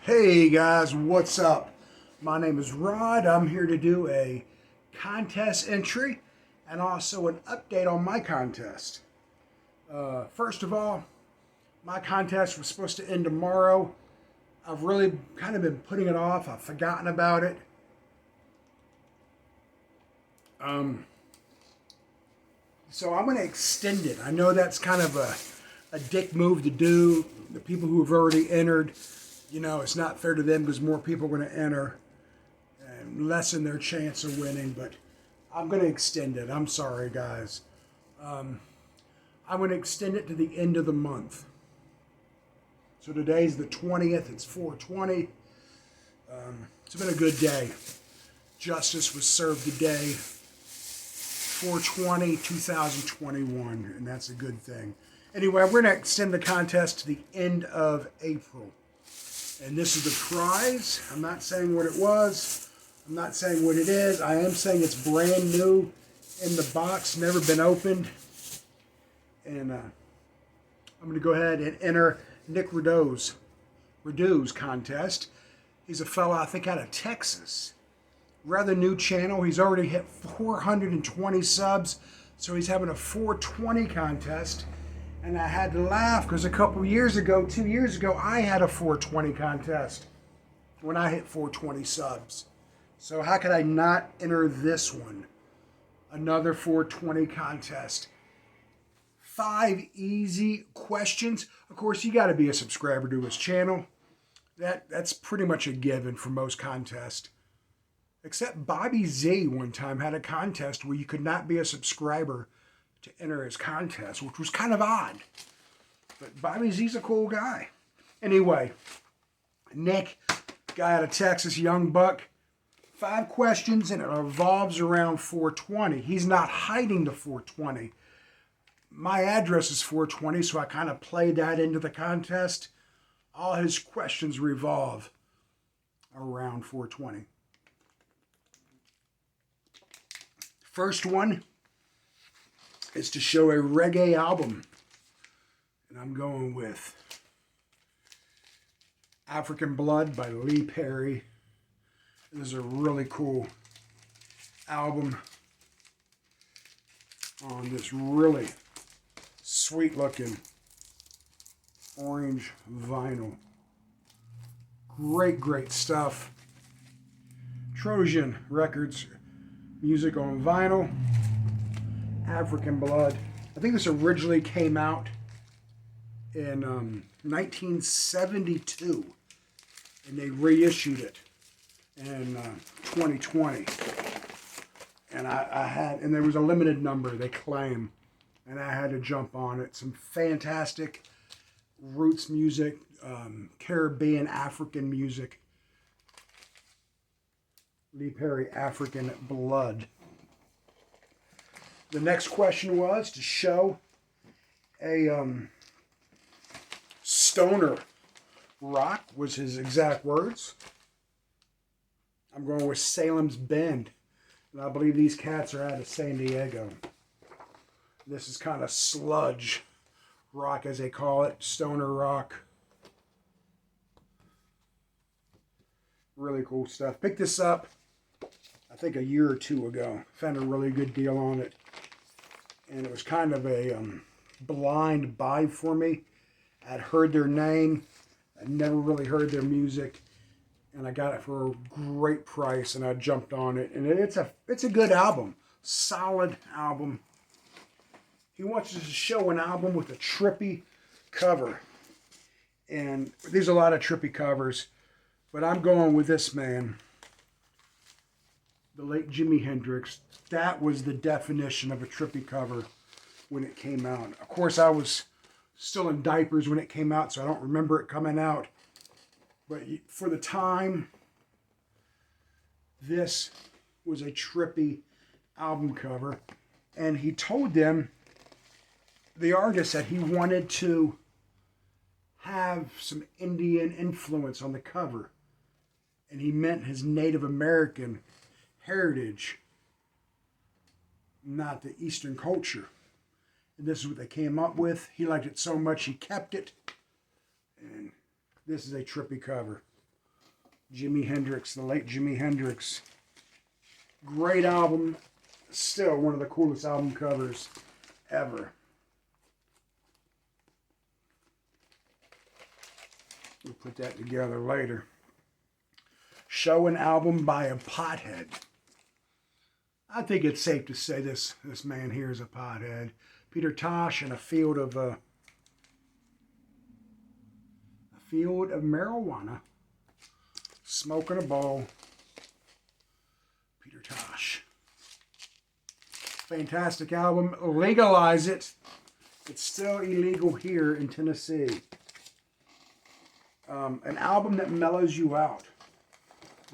Hey guys, what's up? My name is Rod. I'm here to do a contest entry and also an update on my contest. First of all, my contest was supposed to end tomorrow. I've really kind of been putting it off. I've forgotten about it. So I'm going to extend it. I know that's kind of a dick move to do. The people who have already entered, it's not fair to them because more people are going to enter and lessen their chance of winning. But I'm going to extend it. I'm sorry, guys. I'm going to extend it to the end of the month. So today's the 20th. It's 4/20. It's been a good day. Justice was served today, 4/20/2021, and that's a good thing. Anyway, we're going to extend the contest to the end of April. And this is the prize. I'm not saying what it was. I'm not saying what it is. I am saying it's brand new in the box, never been opened. And I'm going to go ahead and enter Nick Rideau's contest. He's a fella, I think, out of Texas. Rather new channel. He's already hit 420 subs, so he's having a 420 contest. And I had to laugh because a couple years ago, 2 years ago, I had a 420 contest when I hit 420 subs. So how could I not enter this one? Another 420 contest. 5 easy questions. Of course, you got to be a subscriber to his channel. That's pretty much a given for most contests. Except Bobby Z one time had a contest where you could not be a subscriber to enter his contest, which was kind of odd. But Bobby Z's a cool guy. Anyway, Nick, guy out of Texas, young buck. 5 questions, and it revolves around 420. He's not hiding the 420. My address is 420, so I kind of played that into the contest. All his questions revolve around 420. First one is to show a reggae album. And I'm going with African Blood by Lee Perry. This is a really cool album on this really sweet looking orange vinyl. Great stuff. Trojan Records music on vinyl. African Blood. I think this originally came out in 1972, and they reissued it in 2020. And and there was a limited number, they claim, and I had to jump on it. Some fantastic roots music, Caribbean, African music. Lee Perry, African Blood. The next question was to show a stoner rock, was his exact words. I'm going with Salem's Bend, and I believe these cats are out of San Diego. This is kind of sludge rock, as they call it, stoner rock. Really cool stuff. Picked this up, I think, a year or two ago. Found a really good deal on it. And it was kind of a blind buy for me. I'd heard their name. I'd never really heard their music. And I got it for a great price, and I jumped on it. And it's a good album. Solid album. He wants us to show an album with a trippy cover. And there's a lot of trippy covers. But I'm going with this man. The late Jimi Hendrix. That was the definition of a trippy cover when it came out. Of course, I was still in diapers when it came out, so I don't remember it coming out. But for the time, this was a trippy album cover. And he told them, the artist, that he wanted to have some Indian influence on the cover. And he meant his Native American heritage, not the Eastern culture. And this is what they came up with. He liked it so much he kept it. And this is a trippy cover. Jimi Hendrix, the late Jimi Hendrix. Great album. Still one of the coolest album covers ever. We'll put that together later. Show an album by a pothead. I think it's safe to say this man here is a pothead. Peter Tosh in a field of marijuana, smoking a bowl. Peter Tosh. Fantastic album. Legalize it. It's still illegal here in Tennessee. An album that mellows you out.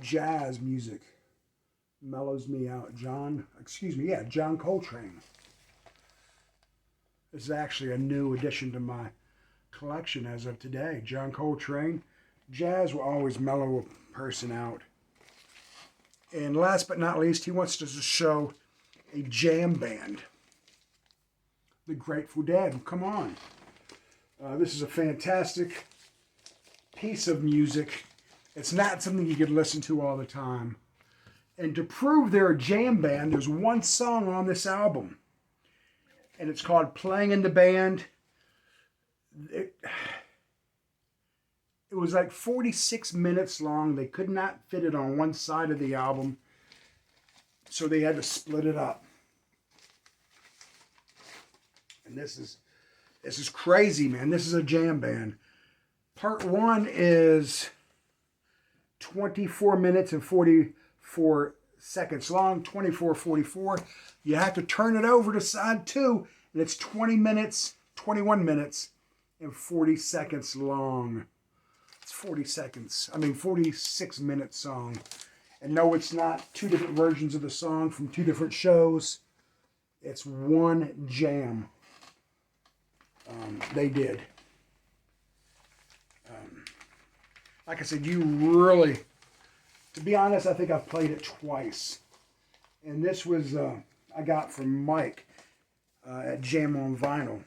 Jazz music mellows me out. John Coltrane. This is actually a new addition to my collection as of today. John Coltrane. Jazz will always mellow a person out. And last but not least, he wants to show a jam band. The Grateful Dead. Come on. This is a fantastic piece of music. It's not something you could listen to all the time. And to prove they're a jam band, there's one song on this album. And it's called Playing in the Band. It was like 46 minutes long. They could not fit it on one side of the album, so they had to split it up. And this is crazy, man. This is a jam band. Part 1 is 24 minutes and 44 seconds long, 24:44. You have to turn it over to side 2, and it's 21 minutes and 40 seconds long. It's 46 minute song. And no, it's not two different versions of the song from two different shows. It's one jam. They did. Like I said, to be honest, I think I've played it twice. And this was, I got from Mike at Jam on Vinyl.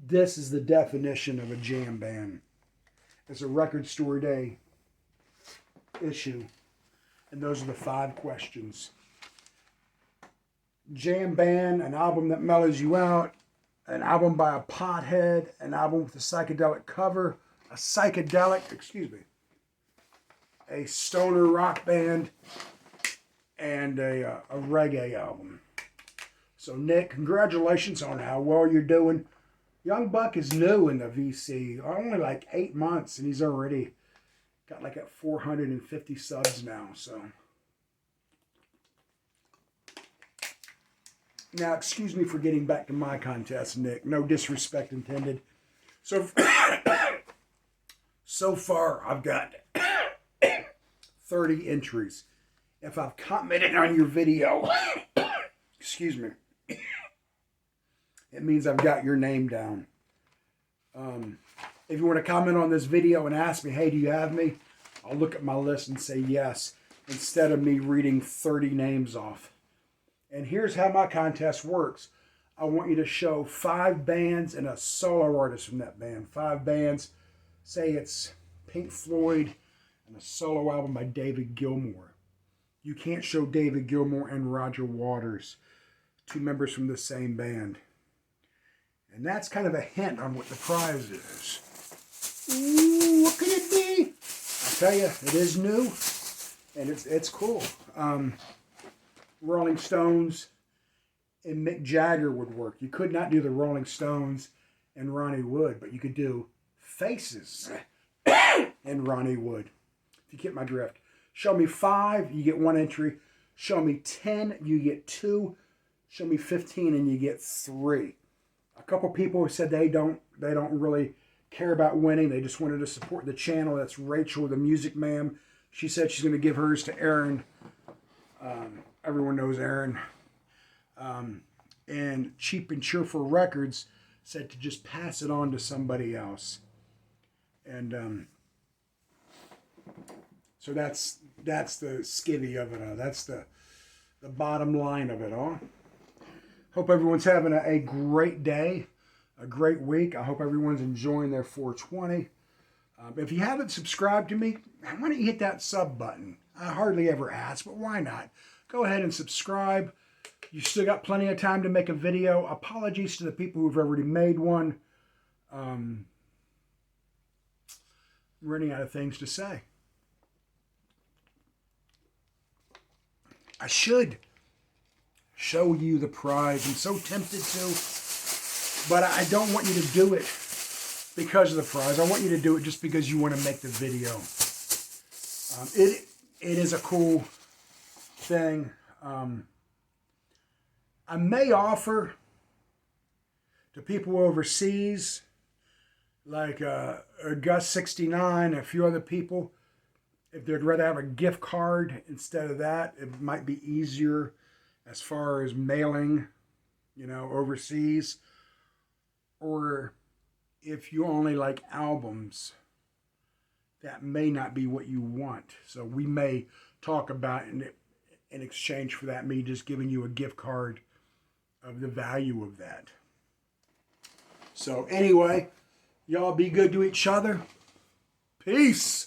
This is the definition of a jam band. It's a Record Store Day issue. And those are the 5 questions. Jam band, an album that mellows you out, an album by a pothead, an album with a psychedelic cover, a stoner rock band, and a reggae album. So Nick, congratulations on how well you're doing. Young Buck is new in the VC, only like 8 months, and he's already got like at 450 subs now. So now, excuse me for getting back to my contest, Nick. No disrespect intended. So far, I've got 30 entries. If I've commented on your video, excuse me, it means I've got your name down. If you want to comment on this video and ask me, hey, do you have me? I'll look at my list and say yes, instead of me reading 30 names off. And here's how my contest works. I want you to show 5 bands and a solo artist from that band. 5 bands. Say it's Pink Floyd and a solo album by David Gilmour. You can't show David Gilmour and Roger Waters, 2 members from the same band. And that's kind of a hint on what the prize is. Ooh, what could it be? I'll tell you, it is new, and it's cool. Rolling Stones and Mick Jagger would work. You could not do the Rolling Stones and Ronnie Wood, but you could do Faces and Ronnie Wood. If you get my drift. Show me 5, you get 1 entry. Show me 10, you get 2. Show me 15, and you get 3. A couple people have said they don't really care about winning. They just wanted to support the channel. That's Rachel, the music ma'am. She said she's going to give hers to Aaron. Everyone knows Aaron. And Cheap and Cheerful Records said to just pass it on to somebody else. And so that's the skivvy of it all. That's the bottom line of it all. Hope everyone's having a great day, a great week. I hope everyone's enjoying their 420. If you haven't subscribed to me, why don't you hit that sub button? I hardly ever ask, but why not? Go ahead and subscribe. You still got plenty of time to make a video. Apologies to the people who've already made one. I'm running out of things to say. I should show you the prize. I'm so tempted to, but I don't want you to do it because of the prize. I want you to do it just because you want to make the video. It is a cool thing. I may offer to people overseas, like Gus69, a few other people, if they'd rather have a gift card instead of that, it might be easier as far as mailing, overseas. Or if you only like albums, that may not be what you want. So we may talk about it in exchange for that, me just giving you a gift card of the value of that. So anyway, y'all be good to each other. Peace.